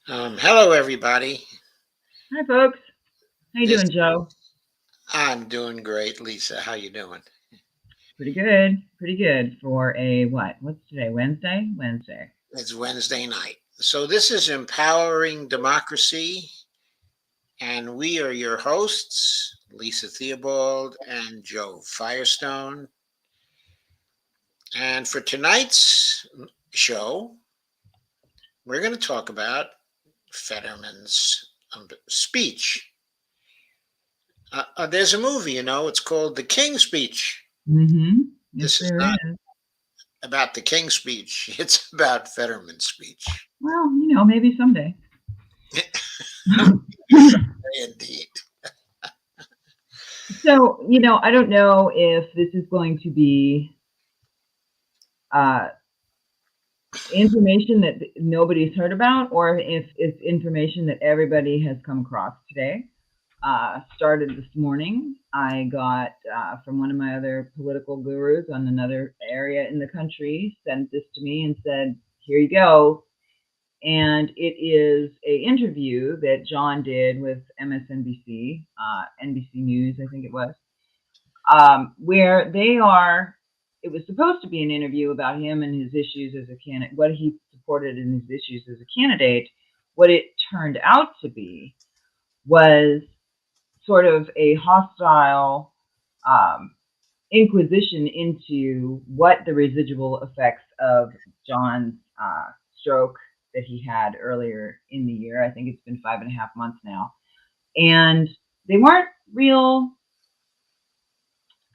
Hello, everybody. Hi, folks. How you This doing, Joe? I'm doing great, Lisa. How you doing? Pretty good. Pretty good for a what? What's today? Wednesday? Wednesday. It's Wednesday night. So this is Empowering Democracy, and we are your hosts, Lisa Theobald and Joe Firestone. And for tonight's show, we're going to talk about Fetterman's speech. There's a movie, it's called The King's Speech. Mm-hmm. Yes, This is there not is. about the King's speech; it's about Fetterman's speech. Well, maybe someday. Indeed. So, I don't know if this is going to be uh, information that nobody's heard about or if it's information that everybody has come across today. Started this morning. I got from one of my other political gurus on another area in the country, sent this to me and said, "Here you go." And it is a interview that John did with MSNBC, NBC News, I think it was, where they are. It was supposed to be an interview about him and his issues as a candidate, what he supported in his issues as a candidate. What it turned out to be was sort of a hostile um, inquisition into what the residual effects of John's stroke that he had earlier in the year. I think it's been 5.5 months now. And they weren't real,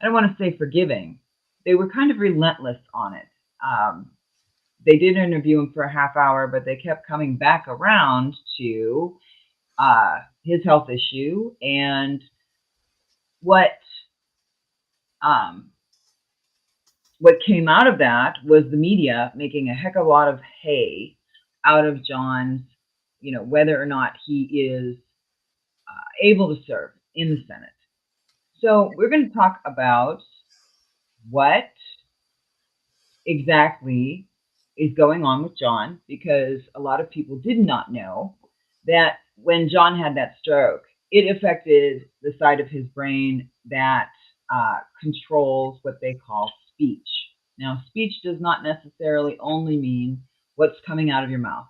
I don't want to say forgiving. They were kind of relentless on it. They did interview him for a half hour, but they kept coming back around to his health issue and what um, what came out of that was the media making a heck of a lot of hay out of John's, whether or not he is able to serve in the Senate. So we're going to talk about what exactly is going on with John because a lot of people did not know that when John had that stroke, it affected the side of his brain that controls what they call speech. Now, speech does not necessarily only mean what's coming out of your mouth.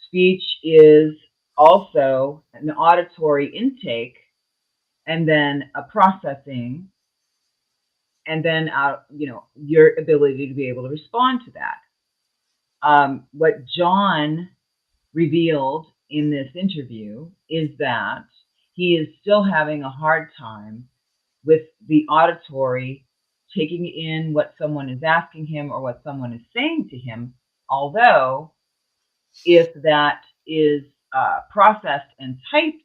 Speech is also an auditory intake and then a processing and then your ability to be able to respond to that. What John revealed in this interview is that he is still having a hard time with the auditory taking in what someone is asking him or what someone is saying to him. Although, if that is processed and typed,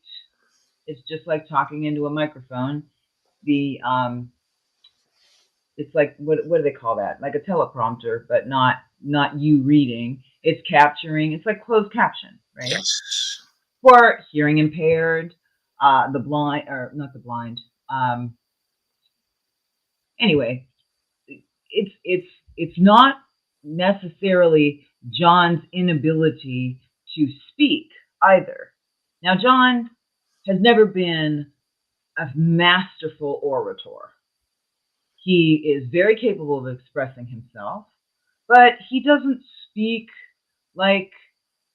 it's just like talking into a microphone. The It's like what do they call that? Like a teleprompter, but not you reading. It's capturing. It's like closed caption, right? Yes. For hearing impaired, the blind, or not the blind. Um, anyway, it's not necessarily John's inability to speak either. Now, John has never been a masterful orator. He is very capable of expressing himself, but he doesn't speak like,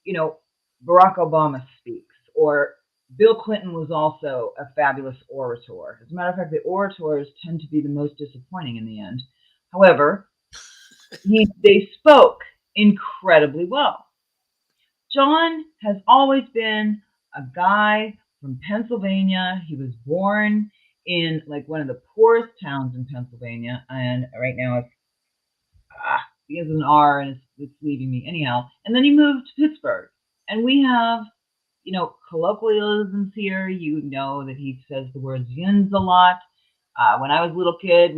you know, Barack Obama speaks, or Bill Clinton was also a fabulous orator. As a matter of fact, the orators tend to be the most disappointing in the end. However, they spoke incredibly well. John has always been a guy from Pennsylvania. He was born in like one of the poorest towns in Pennsylvania, and right now he has an R and it's leaving me anyhow. And then he moved to Pittsburgh, and we have colloquialisms here. You know that he says the word "yins" a lot. When I was a little kid,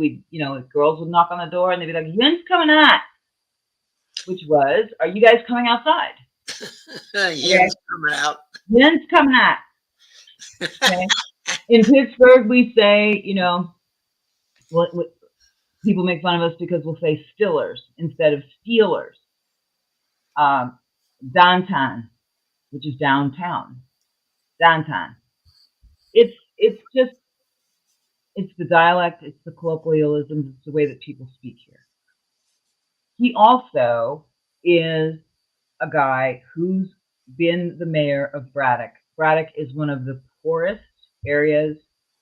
girls would knock on the door and they'd be like, "Yins coming at," which was, "Are you guys coming outside?" Okay, Yin's coming out. "Yins coming at." Okay, in Pittsburgh, we say, what people make fun of us because we'll say "stillers" instead of "steelers." Um, Downtown. which is downtown, downtown. It's just it's the dialect, it's the colloquialisms, it's the way that people speak here. He also is a guy who's been the mayor of Braddock. Braddock is one of the poorest areas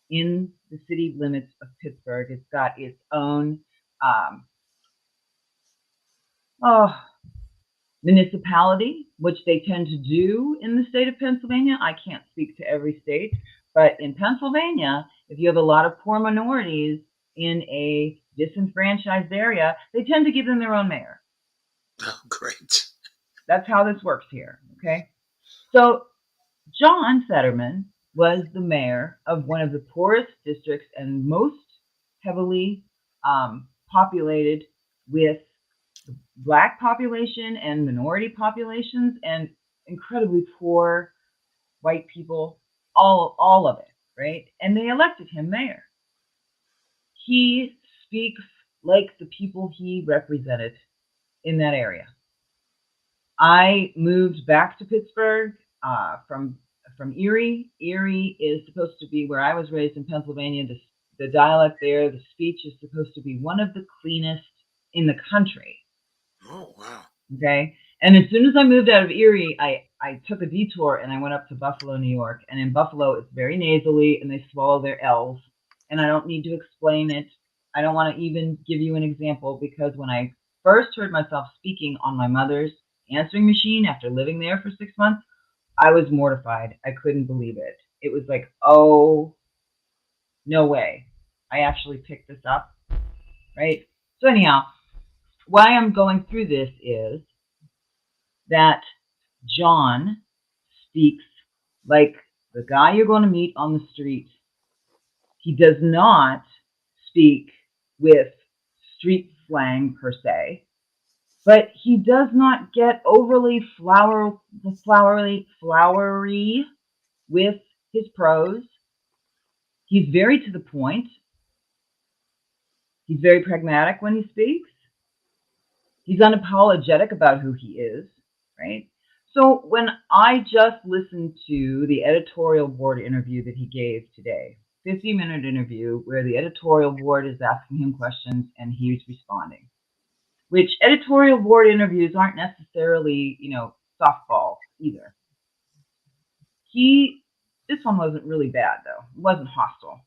in the city limits of Pittsburgh. It's got its own um, oh, municipality, which they tend to do in the state of Pennsylvania. I can't speak to every state, but in Pennsylvania, if you have a lot of poor minorities in a disenfranchised area, they tend to give them their own mayor. Oh, great. That's how this works here. Okay. So John Fetterman was the mayor of one of the poorest districts and most heavily populated with Black population and minority populations and incredibly poor white people, all of it, right? And they elected him mayor. He speaks like the people he represented in that area. I moved back to Pittsburgh from Erie. Erie is supposed to be where I was raised in Pennsylvania. The dialect there, the speech is supposed to be one of the cleanest in the country. Oh, wow. Okay. And as soon as I moved out of Erie, I took a detour and I went up to Buffalo, New York. And in Buffalo, it's very nasally and they swallow their L's. And I don't need to explain it. I don't want to even give you an example because when I first heard myself speaking on my mother's answering machine after living there for 6 months, I was mortified. I couldn't believe it. It was like, oh, no way. I actually picked this up, right? So anyhow, why I'm going through this is that John speaks like the guy you're going to meet on the street. He does not speak with street slang per se, but he does not get overly flowery with his prose. He's very to the point. He's very pragmatic when he speaks. He's unapologetic about who he is, right? So when I just listened to the editorial board interview that he gave today, 50-minute interview where the editorial board is asking him questions and he's responding, which editorial board interviews aren't necessarily, softballs either. This one wasn't really bad though. It wasn't hostile.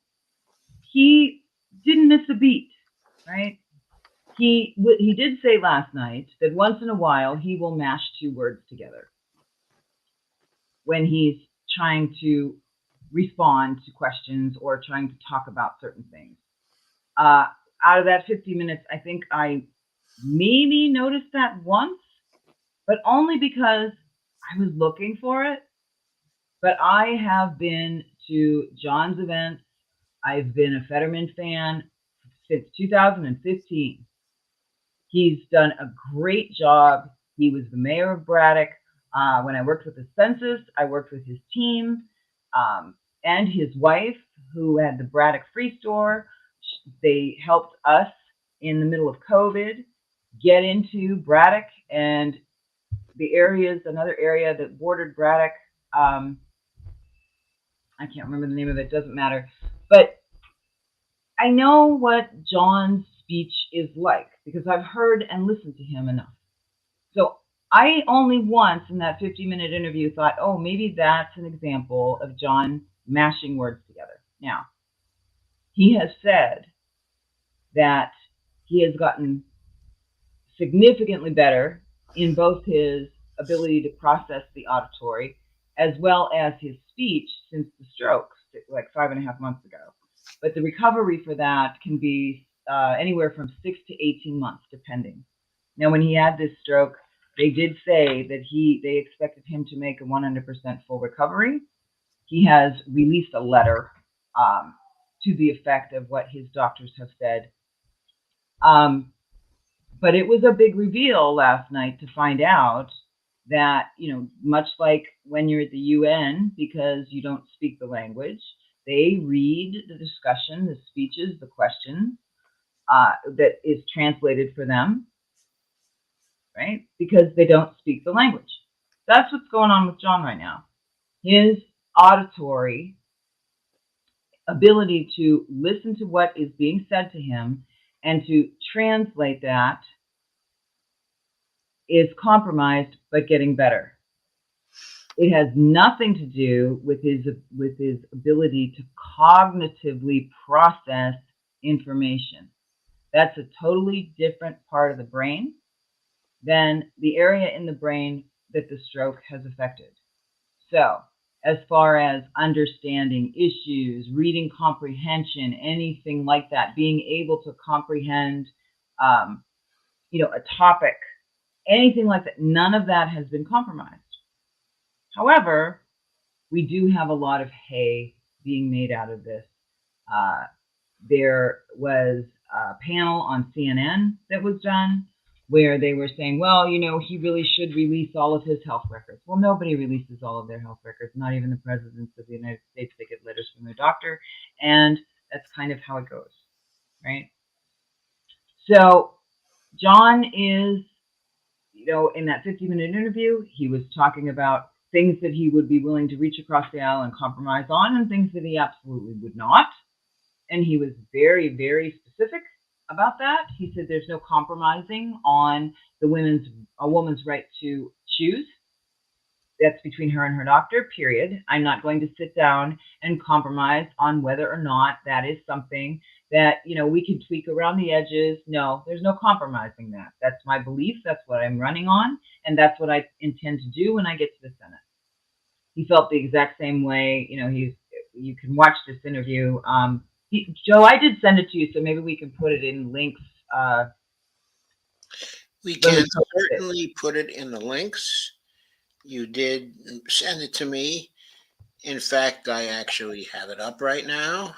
He didn't miss a beat, right? He did say last night that once in a while he will mash two words together when he's trying to respond to questions or trying to talk about certain things. Out of that 50 minutes, I think I maybe noticed that once, but only because I was looking for it. But I have been to John's events. I've been a Fetterman fan since 2015. He's done a great job. He was the mayor of Braddock. When I worked with the census, I worked with his team and his wife, who had the Braddock Free Store. They helped us in the middle of COVID get into Braddock and the areas, another area that bordered Braddock. I can't remember the name of it, doesn't matter. But I know what John's speech is like because I've heard and listened to him enough. So I only once in that 50-minute interview thought, oh, maybe that's an example of John mashing words together. Now, he has said that he has gotten significantly better in both his ability to process the auditory as well as his speech since the stroke, like 5.5 months ago. But the recovery for that can be anywhere from 6 to 18 months, depending. Now, when he had this stroke, they did say that they expected him to make a 100% full recovery. He has released a letter to the effect of what his doctors have said. But it was a big reveal last night to find out that, much like when you're at the UN, because you don't speak the language, they read the discussion, the speeches, the questions that is translated for them, right? Because they don't speak the language. That's what's going on with John right now. His auditory ability to listen to what is being said to him and to translate that is compromised but getting better. It has nothing to do with his ability to cognitively process information. That's a totally different part of the brain than the area in the brain that the stroke has affected. So, as far as understanding issues, reading comprehension, anything like that, being able to comprehend, um, a topic, anything like that, none of that has been compromised. However, we do have a lot of hay being made out of this. Uh, there was a panel on CNN that was done where they were saying, well, he really should release all of his health records. Well, nobody releases all of their health records, not even the presidents of the United States. They get letters from their doctor, and that's kind of how it goes, right? So John is, in that 50-minute interview, he was talking about things that he would be willing to reach across the aisle and compromise on and things that he absolutely would not. And he was very, very specific about that. He said there's no compromising on a woman's right to choose. That's between her and her doctor, period. I'm not going to sit down and compromise on whether or not that is something that, we can tweak around the edges. No, there's no compromising that. That's my belief. That's what I'm running on. And that's what I intend to do when I get to the Senate. He felt the exact same way. You can watch this interview. Joe, I did send it to you, so maybe we can put it in links. We When we can post it. certainly put it in the links. You did send it to me. In fact, I actually have it up right now.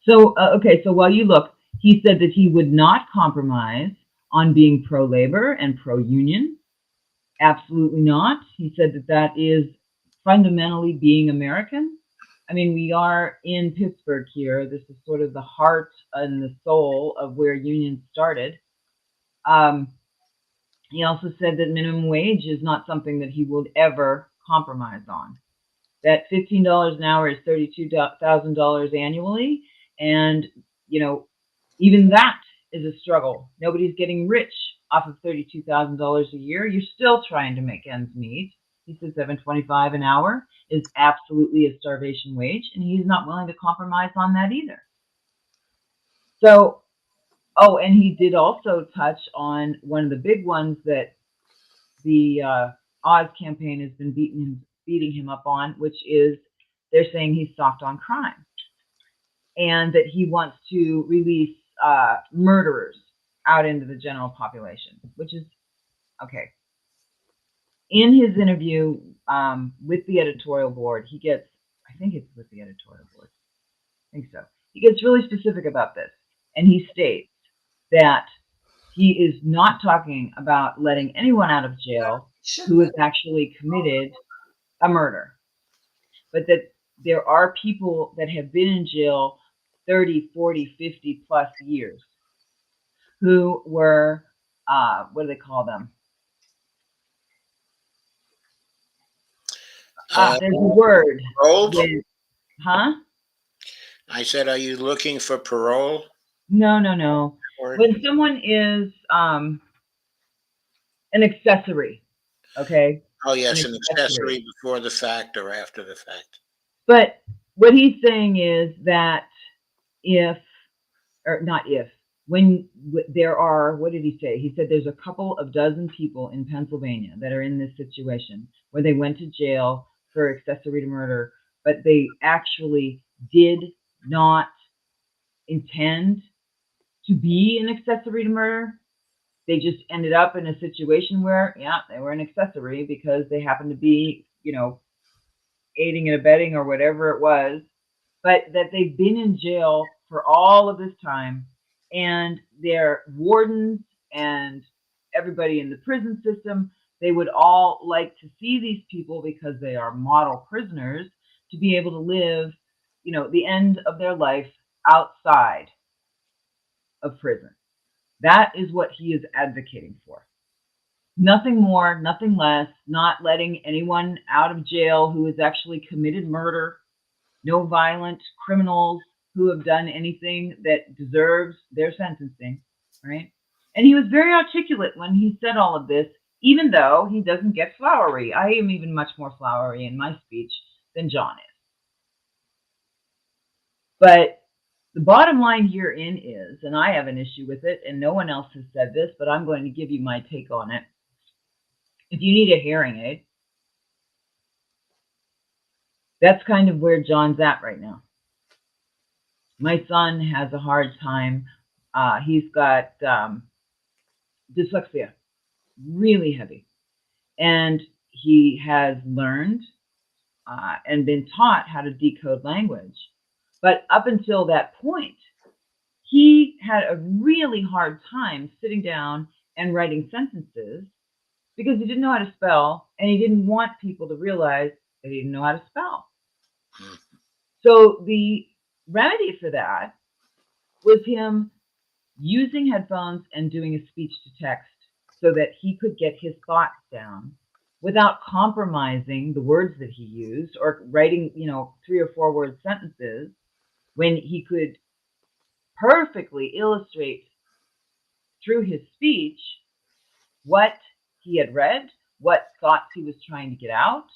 Okay, so while you look, he said that he would not compromise on being pro-labor and pro-union. Absolutely not. He said that is fundamentally being American. I mean, we are in Pittsburgh here. This is sort of the heart and the soul of where unions started. He also said that minimum wage is not something that he would ever compromise on. That $15 an hour is $32,000 annually. And, even that is a struggle. Nobody's getting rich off of $32,000 a year. You're still trying to make ends meet. He said $7.25 an hour is absolutely a starvation wage, and he's not willing to compromise on that either. So, and he did also touch on one of the big ones that the Oz campaign has been beating him up on, which is they're saying he's soft on crime, and that he wants to release murderers out into the general population, which is okay. In his interview with the editorial board, I think it's with the editorial board. I think so. He gets really specific about this, and he states that he is not talking about letting anyone out of jail who has actually committed a murder, but that there are people that have been in jail 30, 40, 50 plus years who were, what do they call them? There's a word. Paroled? Huh? I said, are you looking for parole? No. Or, When someone is an accessory, okay? oh, yes, an accessory before the fact or after the fact. But what he's saying is that when there are, what did he say? He said there's a couple of dozen people in Pennsylvania that are in this situation where they went to jail for accessory to murder, but they actually did not intend to be an accessory to murder. They just ended up in a situation where, they were an accessory because they happened to be, aiding and abetting or whatever it was, but that they've been in jail for all of this time, and their wardens and everybody in the prison system, they would all like to see these people, because they are model prisoners, to be able to live, the end of their life outside of prison. That is what he is advocating for. Nothing more, nothing less, not letting anyone out of jail who has actually committed murder, no violent criminals who have done anything that deserves their sentencing, right? And he was very articulate when he said all of this, even though he doesn't get flowery. I am even much more flowery in my speech than John is. But the bottom line herein is, and I have an issue with it, and no one else has said this, but I'm going to give you my take on it. If you need a hearing aid, that's kind of where John's at right now. My son has a hard time. He's got dyslexia, really heavy. And he has learned and been taught how to decode language. But up until that point, he had a really hard time sitting down and writing sentences because he didn't know how to spell and he didn't want people to realize that he didn't know how to spell. So the remedy for that was him using headphones and doing a speech to text so that he could get his thoughts down without compromising the words that he used or writing, 3 or 4 word sentences when he could perfectly illustrate through his speech what he had read, what thoughts he was trying to get out,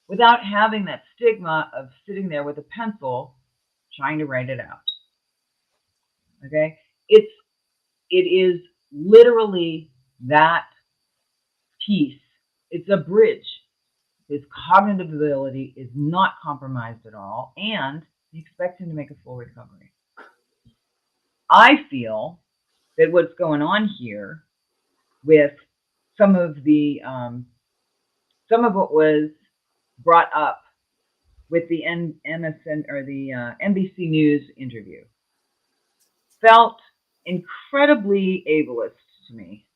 without having that stigma of sitting there with a pencil trying to write it out. Okay? It is literally that piece. It's a bridge. His cognitive ability is not compromised at all, and we expect him to make a full recovery. I feel that what's going on here with some of what was brought up with the MSN or the NBC News interview felt incredibly ableist to me,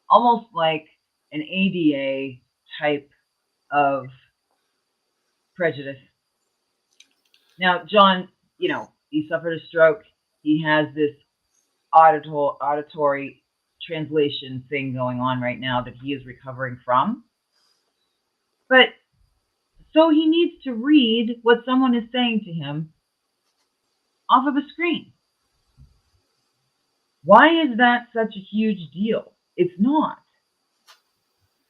almost like an ADA type of prejudice. Now, John, he suffered a stroke. He has this auditory translation thing going on right now that he is recovering from. But so he needs to read what someone is saying to him off of a screen. Why is that such a huge deal? It's not.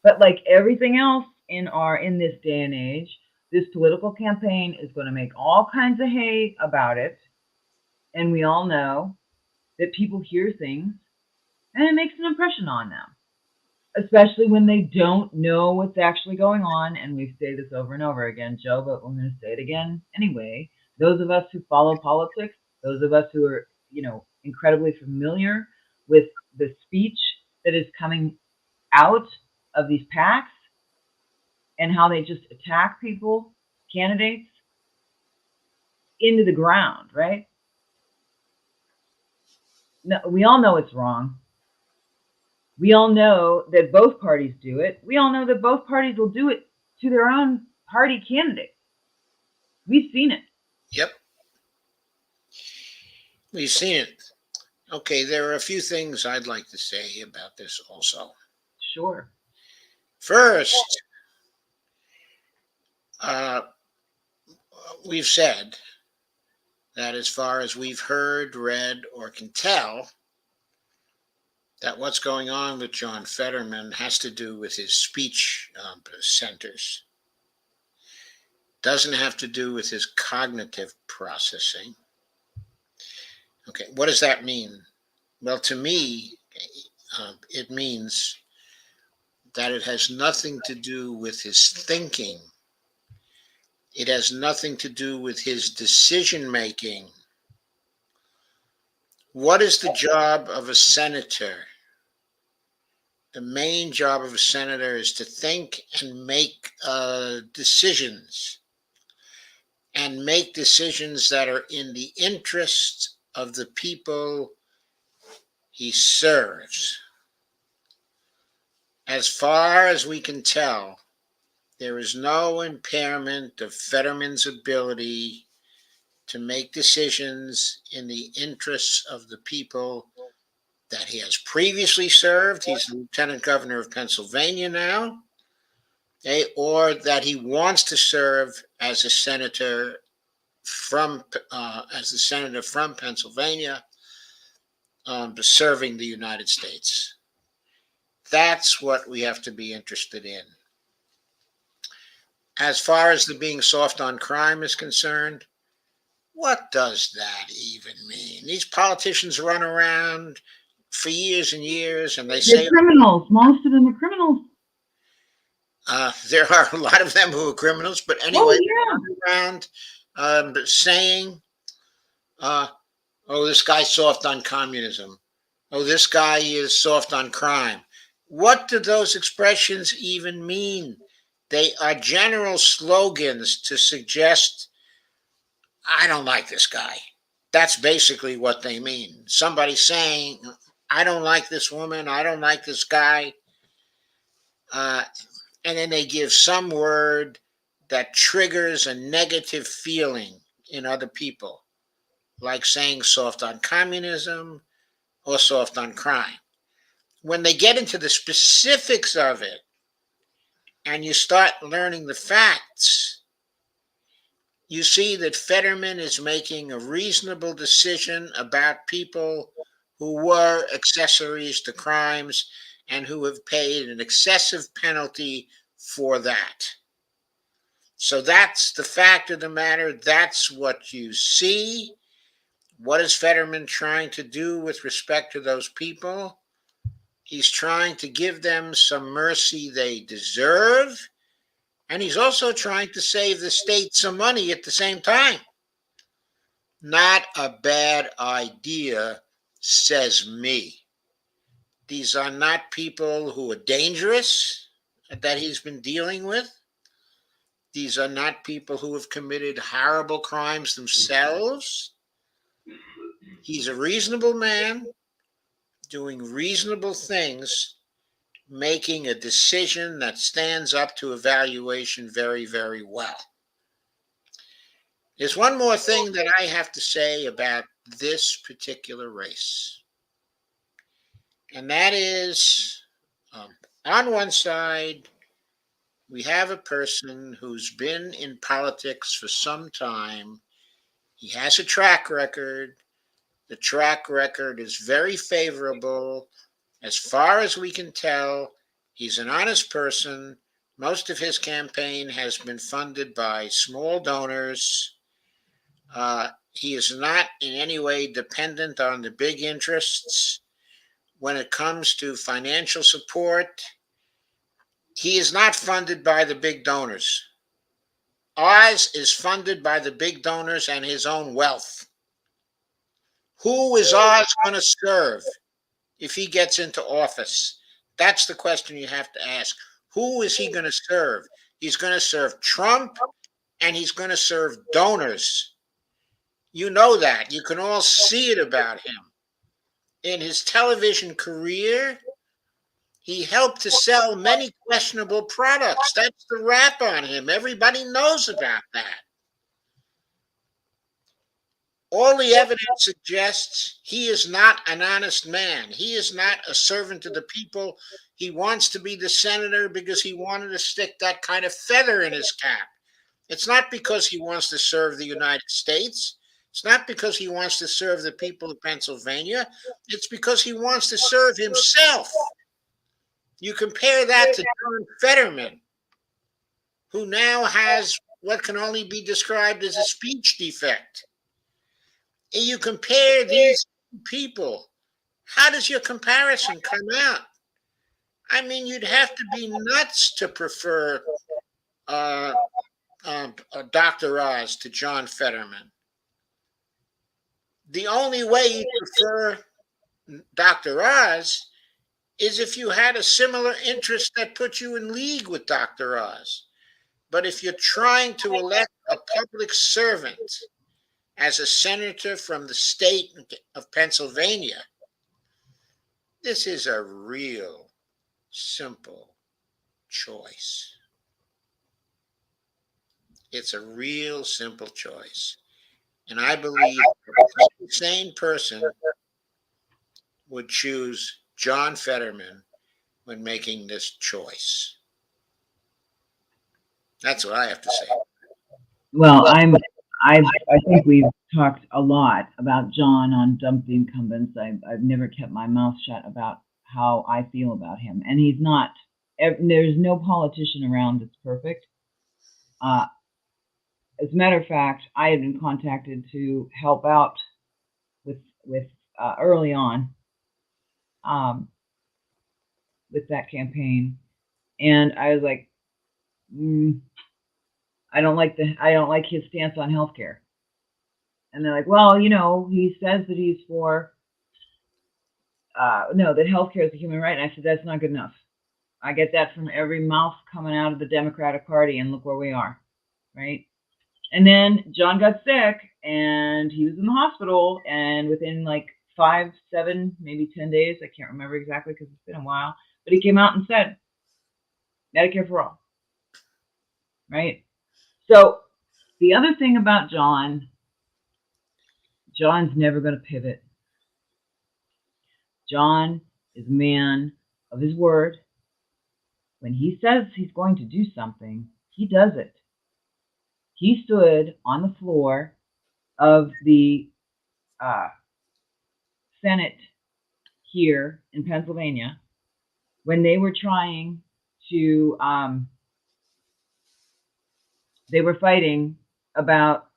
But like everything else in this day and age, this political campaign is going to make all kinds of hay about it. And we all know that people hear things and it makes an impression on them, especially when they don't know what's actually going on. And we've said this over and over again, Joe, but we're going to say it again anyway. Those of us who follow politics, those of us who are, incredibly familiar with the speech that is coming out of these PACs and how they just attack people, candidates, into the ground, right? No, we all know it's wrong. We all know that both parties do it. We all know that both parties will do it to their own party candidate. We've seen it. Yep, we've seen it. Okay, there are a few things I'd like to say about this also. Sure. First, we've said that as far as we've heard, read, or can tell, that what's going on with John Fetterman has to do with his speech centers. Doesn't have to do with his cognitive processing. Okay, what does that mean? Well, to me, it means that it has nothing to do with his thinking. It has nothing to do with his decision making. What is the job of a senator? The main job of a senator is to think and make decisions, and make decisions that are in the interest of the people he serves. As far as we can tell, there is no impairment of Fetterman's ability to make decisions in the interests of the people that he has previously served. He's the lieutenant governor of Pennsylvania now, okay, or that he wants to serve as a senator from Pennsylvania, serving the United States. That's what we have to be interested in. As far as the being soft on crime is concerned, what does that even mean? These politicians run around for years and years, and they say They're criminals. Most of them are criminals. There are a lot of them who are criminals, but anyway, Oh, they run around saying, uh, "Oh, this guy's soft on communism. Oh, this guy is soft on crime." What do those expressions even mean? They are general slogans to suggest, "I don't like this guy." That's basically what they mean. Somebody saying, "I don't like this woman. I don't like this guy." Uh, and then they give some word that triggers a negative feeling in other people, like saying soft on communism or soft on crime. When they get into the specifics of it and you start learning the facts, you see that Fetterman is making a reasonable decision about people who were accessories to crimes and who have paid an excessive penalty for that. So that's the fact of the matter. That's what you see. What is Fetterman trying to do with respect to those people? He's trying to give them some mercy they deserve. And he's also trying to save the state some money at the same time. Not a bad idea, says me. These are not people who are dangerous that he's been dealing with. These are not people who have committed horrible crimes themselves. He's a reasonable man doing reasonable things, making a decision that stands up to evaluation very, very well. There's one more thing that I have to say about this particular race, and that is on one side, we have a person who's been in politics for some time. He has a track record. The track record is very favorable. As far as we can tell, he's an honest person. Most of his campaign has been funded by small donors. He is not in any way dependent on the big interests. When it comes to financial support, he is not funded by the big donors. Oz is funded by the big donors and his own wealth. Who is Oz going to serve if he gets into office? That's the question you have to ask. Who is he going to serve? He's going to serve Trump and he's going to serve donors. You know that. You can all see it about him. In his television career, he helped to sell many questionable products. That's the rap on him. Everybody knows about that. All the evidence suggests he is not an honest man. He is not a servant to the people. He wants to be the senator because he wanted to stick that kind of feather in his cap. It's not because he wants to serve the United States. It's not because he wants to serve the people of Pennsylvania. It's because he wants to serve himself. You compare that to John Fetterman, who now has what can only be described as a speech defect. And you compare these people, how does your comparison come out? I mean, you'd have to be nuts to prefer uh, Dr. Oz to John Fetterman. The only way you prefer Dr. Oz is if you had a similar interest that put you in league with Dr. Oz. But if you're trying to elect a public servant as a senator from the state of Pennsylvania, this is a real simple choice. It's a real simple choice. And I believe a sane person would choose John Fetterman when making this choice? That's what I have to say. Well, I think we've talked a lot about John on Dump the Incumbents. I've never kept my mouth shut about how I feel about him, and he's not. There's no politician around that's perfect. Uh, as a matter of fact, I had been contacted to help out with early on um, with that campaign, and I was like, mm, I don't like his stance on healthcare. And they're like, well, he says that he's for no, that healthcare is a human right. And I said, that's not good enough. I get that from every mouth coming out of the Democratic Party, and look where we are, right? And then John got sick, and he was in the hospital, and within like 5, 7, maybe 10 days, I can't remember exactly because it's been a while, but he came out and said, Medicare for all, right? So the other thing about John's never going to pivot. John is a man of his word. When he says he's going to do something, he does it. He stood on the floor of the uh, Senate here in Pennsylvania when they were trying to, they were fighting about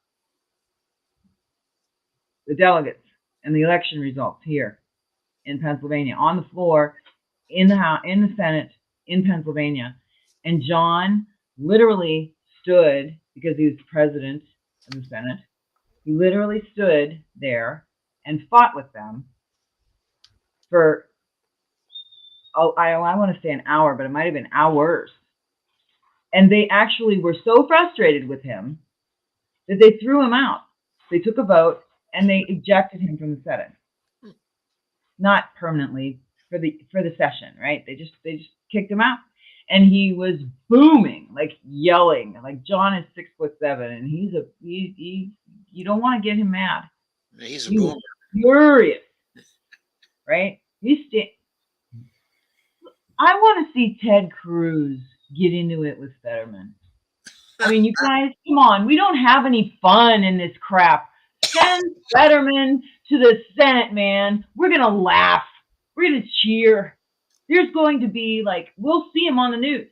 the delegates and the election results here in Pennsylvania on the floor in the House, in the Senate in Pennsylvania. And John literally stood, because he was president of the Senate, he literally stood there and fought with them for, I want to say an hour, but it might have been hours. And they actually were so frustrated with him that they threw him out. They took a vote and they ejected him from the Senate. Not permanently, for the session, right? They just kicked him out. And he was booming, like yelling, like John is 6'7", and he you don't want to get him mad. He's a boomer. Furious, right? I want to see Ted Cruz get into it with Fetterman. I mean, you guys, come on. We don't have any fun in this crap. Send Fetterman to the Senate, man. We're going to laugh. We're going to cheer. There's going to be, like, we'll see him on the news.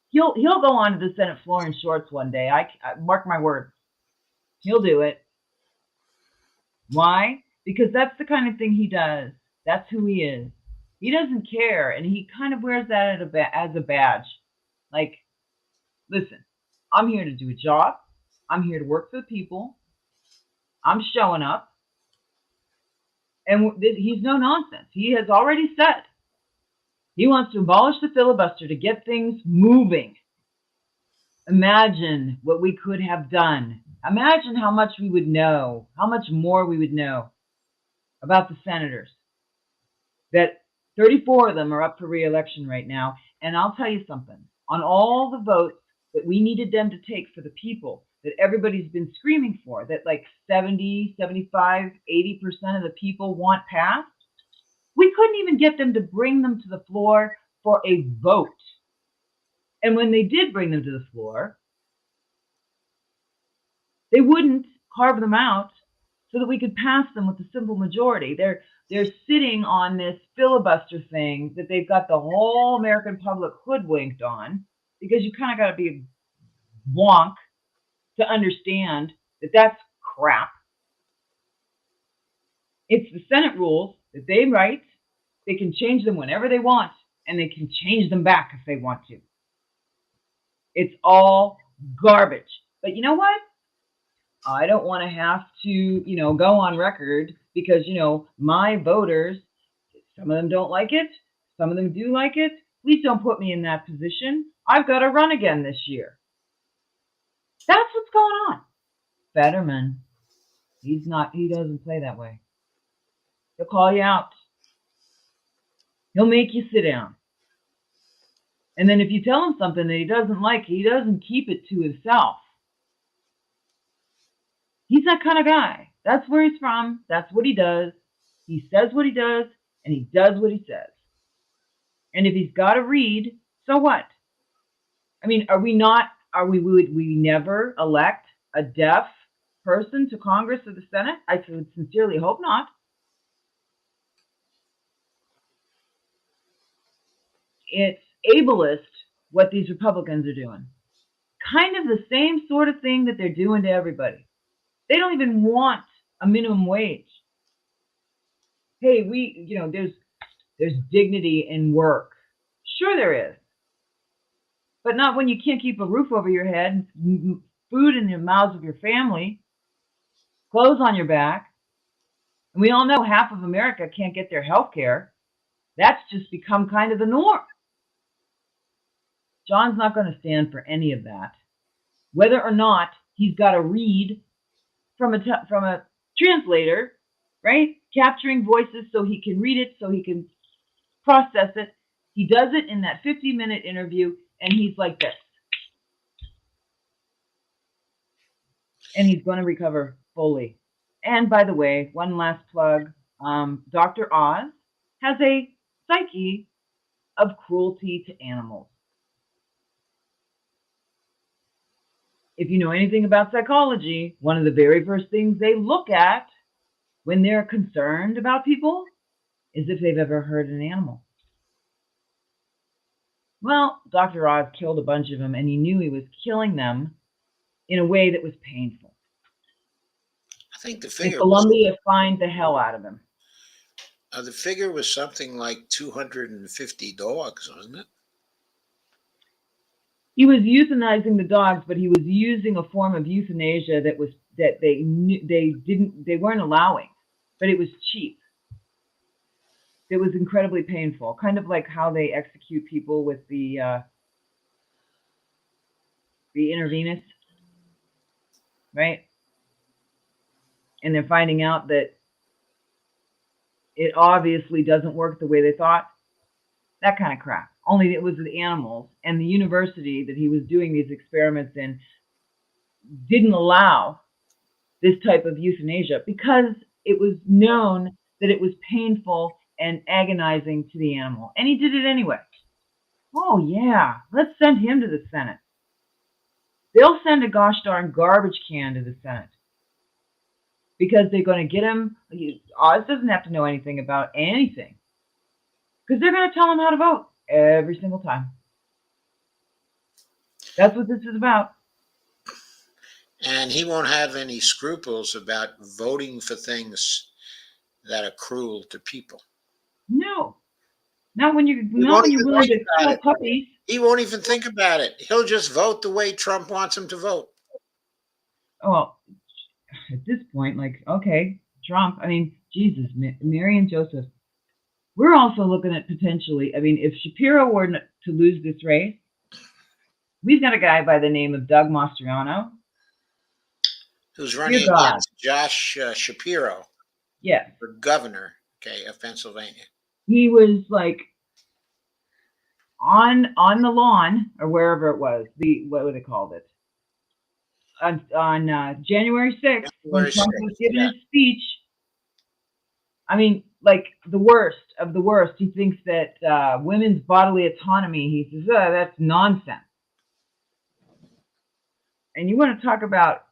He'll go onto the Senate floor in shorts one day. I mark my words. He'll do it. Why? Because that's the kind of thing he does. That's who he is. He doesn't care, and he kind of wears that as a badge. Like, listen, I'm here to do a job. I'm here to work for the people. I'm showing up. And he's no nonsense. He has already said he wants to abolish the filibuster to get things moving. Imagine what we could have done. Imagine how much we would know, how much more we would know about the senators. That 34 of them are up for re-election right now. And I'll tell you something. On all the votes that we needed them to take for the people, that everybody's been screaming for, that like 70, 75, 80% of the people want passed, we couldn't even get them to bring them to the floor for a vote. And when they did bring them to the floor, they wouldn't carve them out so that we could pass them with a simple majority. They're sitting on this filibuster thing that they've got the whole American public hoodwinked on, because you kind of got to be a wonk to understand that that's crap. It's the Senate rules that they write. They can change them whenever they want, and they can change them back if they want to. It's all garbage. But you know what? I don't want to have to, go on record because, my voters, some of them don't like it. Some of them do like it. Please don't put me in that position. I've got to run again this year. That's what's going on. Fetterman, he doesn't play that way. He'll call you out. He'll make you sit down. And then if you tell him something that he doesn't like, he doesn't keep it to himself. He's that kind of guy. That's where he's from. That's what he does. He says what he does, and he does what he says. And if he's got to read, so what? I mean, would we never elect a deaf person to Congress or the Senate? I would sincerely hope not. It's ableist what these Republicans are doing. Kind of the same sort of thing that they're doing to everybody. They don't even want a minimum wage. Hey, there's dignity in work. Sure there is. But not when you can't keep a roof over your head, food in the mouths of your family, clothes on your back. And we all know half of America can't get their health care. That's just become kind of the norm. John's not going to stand for any of that. Whether or not he's got to read from a translator, right? Capturing voices so he can read it, so he can process it. He does it in that 50-minute interview, and he's like this. And he's going to recover fully. And by the way, one last plug, Dr. Oz has a psyche of cruelty to animals. If you know anything about psychology, one of the very first things they look at when they're concerned about people is if they've ever hurt an animal. Well, Dr. Oz killed a bunch of them, and he knew he was killing them in a way that was painful. I think the And figure Columbia fined the hell out of him. the figure was something like 250 dogs, wasn't it? He was euthanizing the dogs, but he was using a form of euthanasia that they weren't allowing, but it was cheap. It was incredibly painful, kind of like how they execute people with the intravenous, right? And they're finding out that it obviously doesn't work the way they thought. That kind of crap. Only it was with animals, and the university that he was doing these experiments in didn't allow this type of euthanasia because it was known that it was painful and agonizing to the animal. And he did it anyway. Oh, yeah, let's send him to the Senate. They'll send a gosh darn garbage can to the Senate because they're going to get him. Oz doesn't have to know anything about anything because they're going to tell him how to vote every single time. That's what this is about. And he won't have any scruples about voting for things that are cruel to people. No, not when you're willing to kill puppies. He won't even think about it. He'll just vote the way Trump wants him to vote. Oh, well, at this point, like, okay, Trump. I mean, Jesus, Mary and Joseph. We're also looking at potentially. I mean, if Shapiro were to lose this race, we've got a guy by the name of Doug Mastriano, who's running against Josh Shapiro. Yes. For governor, of Pennsylvania. He was like on the lawn or wherever it was. What would they called it? On January 6th, when Trump was giving his speech. I mean, like the worst of the worst. He thinks that women's bodily autonomy, he says, that's nonsense. And you want to talk about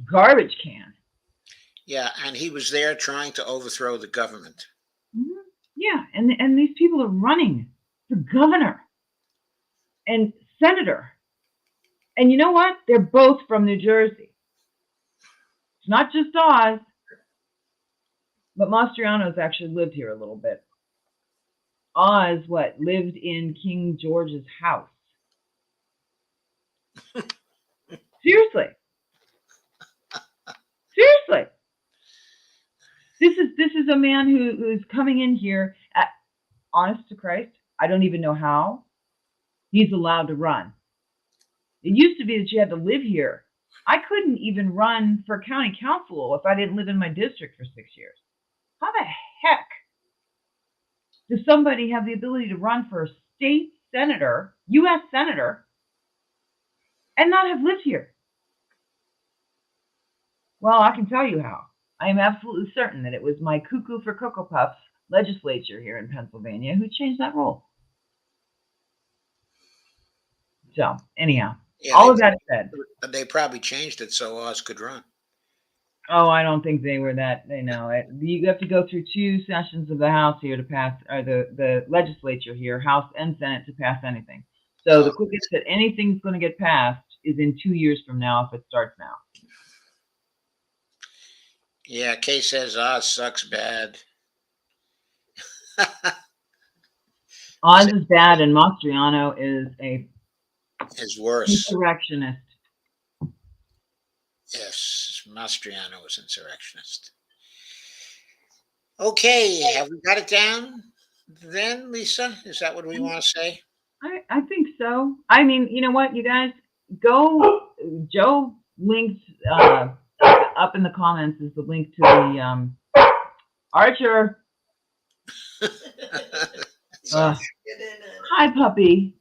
garbage can. Yeah, and he was there trying to overthrow the government. Mm-hmm. Yeah, and these people are running for governor and senator. And you know what? They're both from New Jersey. It's not just Oz. But Mastriano's actually lived here a little bit. Oz, lived in King George's house. Seriously. Seriously. This is a man who's coming in here at, honest to Christ, I don't even know how he's allowed to run. It used to be that you had to live here. I couldn't even run for county council if I didn't live in my district for 6 years. How the heck does somebody have the ability to run for a state senator, U.S. senator, and not have lived here? Well, I can tell you how. I am absolutely certain that it was my cuckoo for Cocoa Puffs legislature here in Pennsylvania who changed that rule. So anyhow, Yeah, all of that said, they probably changed it so Oz could run. oh, I don't think they were that. You have to go through 2 sessions of the House here to pass, or the legislature here, House and Senate, to pass anything. So the quickest that anything's going to get passed is in 2 years from now if it starts now. Yeah, Kay says Oz sucks bad. Oz is bad, and Mastriano is a Is worse. insurrectionist. Yes, Mastriano was insurrectionist. Okay, have we got it down then, Lisa? Is that what we want to say? I think so. I mean, you know what, you guys, go. Joe linked up in the comments is the link to the Archer. Hi, puppy.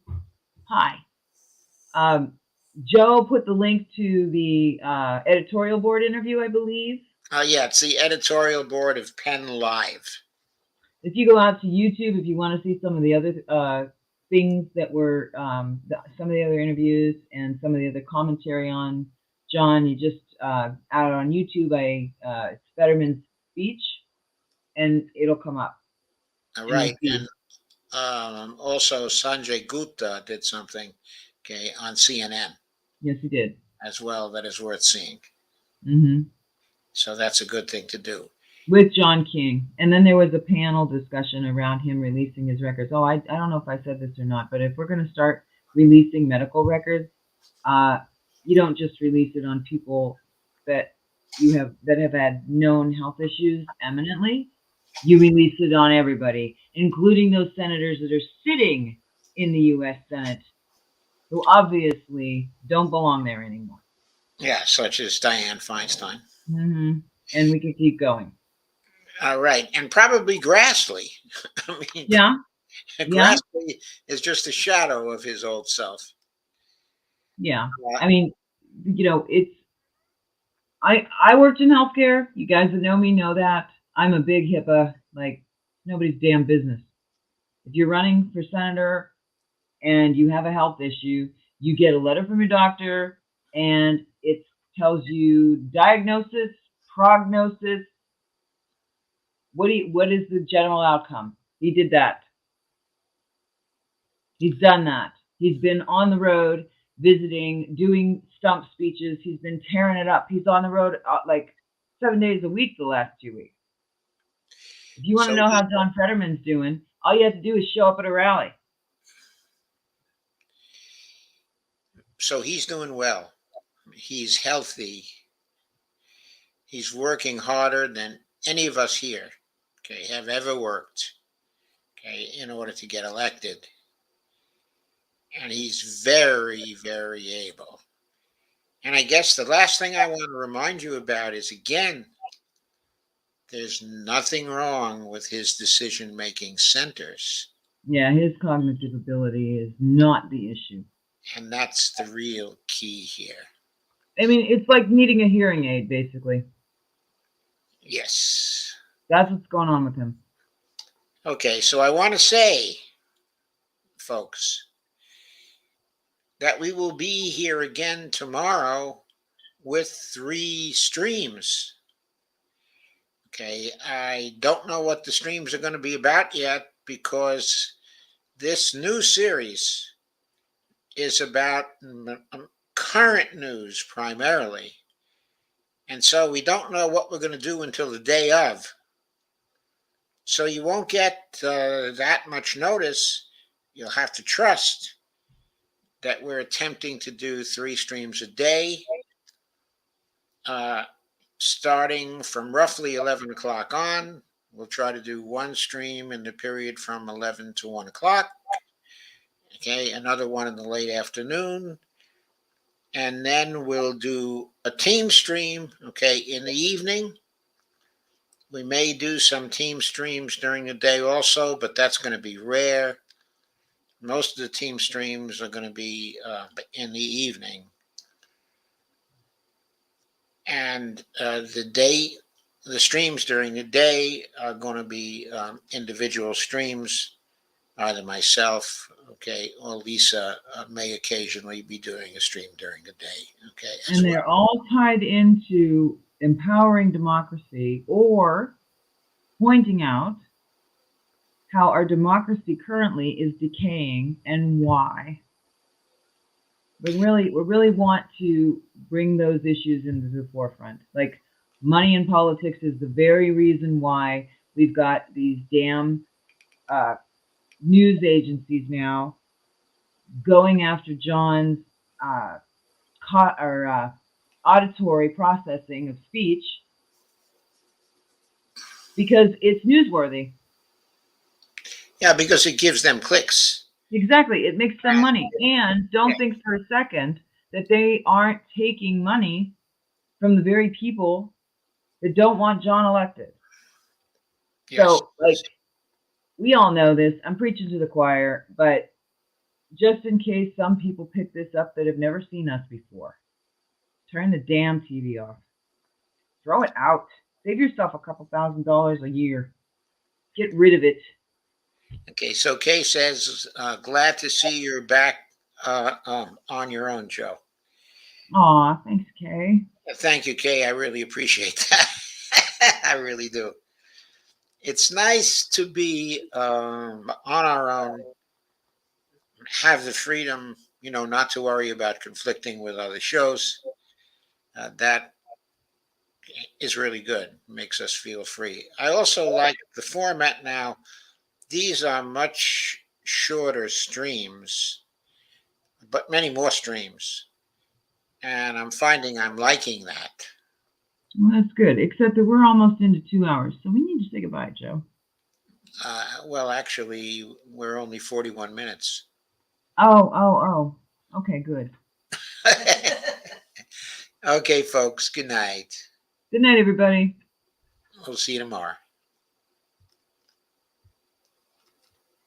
Hi. Joe put the link to the editorial board interview, I believe. Yeah, it's the editorial board of Penn Live. If you go out to YouTube, if you want to see some of the other things that were some of the other interviews and some of the other commentary on John, you just out on YouTube, it's Fetterman's speech, and it'll come up. All right, and also Sanjay Gupta did something, okay, on CNN. Yes, he did. As well, that is worth seeing. Mm-hmm. So that's a good thing to do. With John King. And then there was a panel discussion around him releasing his records. Oh, I don't know if I said this or not, but if we're going to start releasing medical records, you don't just release it on people that have had known health issues eminently. You release it on everybody, including those senators that are sitting in the U.S. Senate who obviously don't belong there anymore. Yeah, such as Dianne Feinstein. Mm-hmm. And we can keep going. All right, and probably Grassley. I mean, yeah, Grassley is just a shadow of his old self. Yeah, I mean, it's. I worked in healthcare. You guys that know me know that. I'm a big HIPAA, like nobody's damn business. If you're running for senator and you have a health issue, you get a letter from your doctor, and it tells you diagnosis, prognosis. What is the general outcome? He did that. He's done that. He's been on the road visiting, doing stump speeches. He's been tearing it up. He's on the road like 7 days a week the last 2 weeks. If you want to know how John Fetterman's doing, all you have to do is show up at a rally. So he's doing well. He's healthy. He's working harder than any of us here, okay, have ever worked, okay, in order to get elected. And he's very, very able. And I guess the last thing I want to remind you about is, again, there's nothing wrong with his decision-making centers. Yeah, his cognitive ability is not the issue. And that's the real key here. I mean, it's like needing a hearing aid, basically. Yes. That's what's going on with him. Okay, so I want to say, folks, that we will be here again tomorrow with 3 streams. Okay, I don't know what the streams are going to be about yet, because this new series is about current news primarily. And so we don't know what we're going to do until the day of. So you won't get that much notice. You'll have to trust that we're attempting to do 3 streams a day, starting from roughly 11 o'clock on. We'll try to do 1 stream in the period from 11 to 1 o'clock. Okay, another one in the late afternoon. And then we'll do a team stream, okay, in the evening. We may do some team streams during the day also, but that's going to be rare. Most of the team streams are going to be in the evening. And the day the streams during the day are going to be individual streams. Either myself, okay, or Lisa may occasionally be doing a stream during the day, okay, as And well. they're all tied into empowering democracy or pointing out how our democracy currently is decaying and why. We really want to bring those issues into the forefront. Like money in politics is the very reason why we've got these damn uh, news agencies now going after John's uh, auditory processing of speech because it's newsworthy. Yeah, because it gives them clicks. Exactly. It makes them money. And Yeah. don't think for a second that they aren't taking money from the very people that don't want John elected. Yes. So, like, we all know this. I'm preaching to the choir, but just in case some people pick this up that have never seen us before, turn the damn TV off. Throw it out. Save yourself a couple $1,000s a year. Get rid of it. Okay, so Kay says, glad to see you're back on your own, Joe. Aw, thanks, Kay. Thank you, Kay. I really appreciate that. I really do. It's nice to be on our own, have the freedom, not to worry about conflicting with other shows. That is really good. Makes us feel free. I also like the format now. These are much shorter streams, but many more streams. And I'm finding I'm liking that. Well, that's good. Except that we're almost into 2 hours, so we need to say goodbye, Joe. Well, actually, we're only 41 minutes. Oh. Okay, good. Okay, folks, good night. Good night, everybody. We'll see you tomorrow.